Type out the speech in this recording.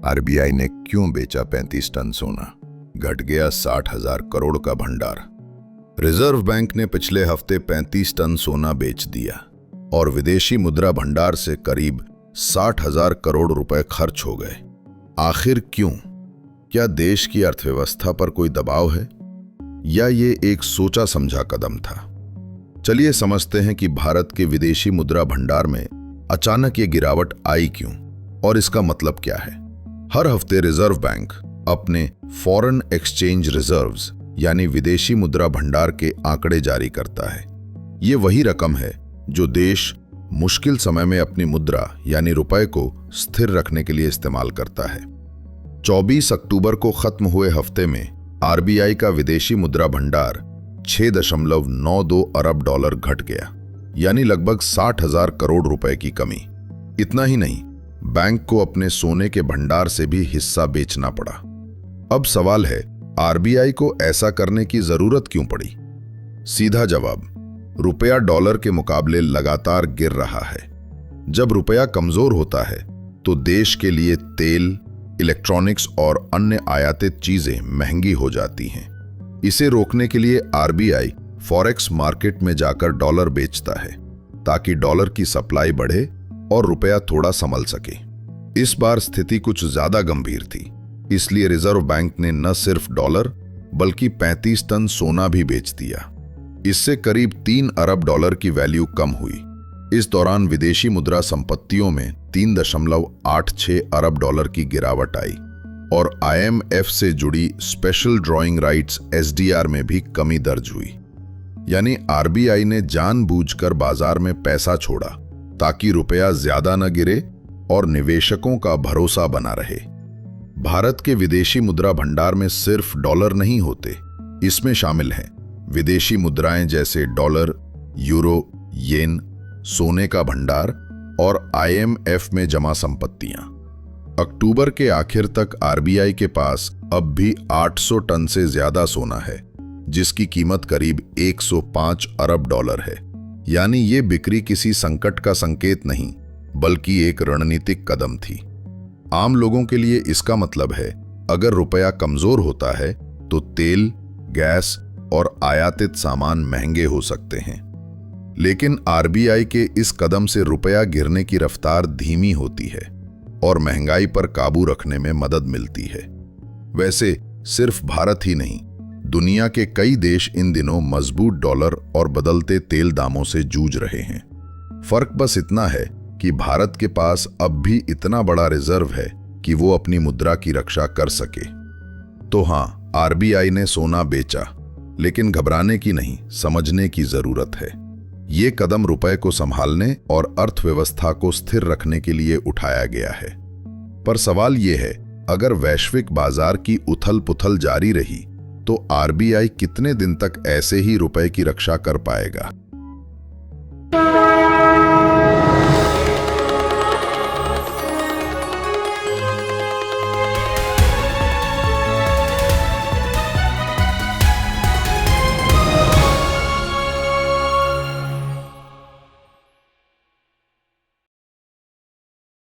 RBI ने क्यों बेचा 35 टन सोना? घट गया 60,000 करोड़ का भंडार। रिजर्व बैंक ने पिछले हफ्ते 35 टन सोना बेच दिया और विदेशी मुद्रा भंडार से करीब 60,000 करोड़ रुपए खर्च हो गए। आखिर क्यों? क्या देश की अर्थव्यवस्था पर कोई दबाव है या ये एक सोचा समझा कदम था? चलिए समझते हैं कि भारत के विदेशी मुद्रा भंडार में अचानक ये गिरावट आई क्यों और इसका मतलब क्या है। हर हफ्ते रिजर्व बैंक अपने फॉरेन एक्सचेंज रिजर्व्स यानी विदेशी मुद्रा भंडार के आंकड़े जारी करता है। ये वही रकम है जो देश मुश्किल समय में अपनी मुद्रा यानी रुपए को स्थिर रखने के लिए इस्तेमाल करता है। 24 अक्टूबर को खत्म हुए हफ्ते में आरबीआई का विदेशी मुद्रा भंडार 6.92 अरब डॉलर घट गया, यानी लगभग 60,000 करोड़ रुपए की कमी। इतना ही नहीं, बैंक को अपने सोने के भंडार से भी हिस्सा बेचना पड़ा। अब सवाल है, आरबीआई को ऐसा करने की जरूरत क्यों पड़ी? सीधा जवाब, रुपया डॉलर के मुकाबले लगातार गिर रहा है। जब रुपया कमजोर होता है तो देश के लिए तेल, इलेक्ट्रॉनिक्स और अन्य आयातित चीजें महंगी हो जाती हैं। इसे रोकने के लिए आरबीआई फॉरेक्स मार्केट में जाकर डॉलर बेचता है ताकि डॉलर की सप्लाई बढ़े और रुपया थोड़ा संभल सके। इस बार स्थिति कुछ ज्यादा गंभीर थी, इसलिए रिजर्व बैंक ने न सिर्फ डॉलर बल्कि 35 टन सोना भी बेच दिया। इससे करीब 3 अरब डॉलर की वैल्यू कम हुई। इस दौरान विदेशी मुद्रा संपत्तियों में 3.86 अरब डॉलर की गिरावट आई और आईएमएफ से जुड़ी स्पेशल ड्रॉइंग राइट्स एसडीआर में भी कमी दर्ज हुई। यानी आरबीआई ने जानबूझकर बाजार में पैसा छोड़ा ताकि रुपया ज्यादा न गिरे और निवेशकों का भरोसा बना रहे। भारत के विदेशी मुद्रा भंडार में सिर्फ डॉलर नहीं होते, इसमें शामिल हैं विदेशी मुद्राएं जैसे डॉलर, यूरो, येन, सोने का भंडार और आईएमएफ में जमा संपत्तियां। अक्टूबर के आखिर तक आरबीआई के पास अब भी 800 टन से ज्यादा सोना है, जिसकी कीमत करीब 105 अरब डॉलर है। यानी ये बिक्री किसी संकट का संकेत नहीं बल्कि एक रणनीतिक कदम थी। आम लोगों के लिए इसका मतलब है, अगर रुपया कमजोर होता है तो तेल, गैस और आयातित सामान महंगे हो सकते हैं। लेकिन आरबीआई के इस कदम से रुपया गिरने की रफ्तार धीमी होती है और महंगाई पर काबू रखने में मदद मिलती है। वैसे सिर्फ भारत ही नहीं, दुनिया के कई देश इन दिनों मजबूत डॉलर और बदलते तेल दामों से जूझ रहे हैं। फर्क बस इतना है कि भारत के पास अब भी इतना बड़ा रिजर्व है कि वो अपनी मुद्रा की रक्षा कर सके। तो हाँ, आरबीआई ने सोना बेचा, लेकिन घबराने की नहीं, समझने की जरूरत है। ये कदम रुपए को संभालने और अर्थव्यवस्था को स्थिर रखने के लिए उठाया गया है। पर सवाल ये है, अगर वैश्विक बाजार की उथल-पुथल जारी रही तो आरबीआई कितने दिन तक ऐसे ही रुपए की रक्षा कर पाएगा?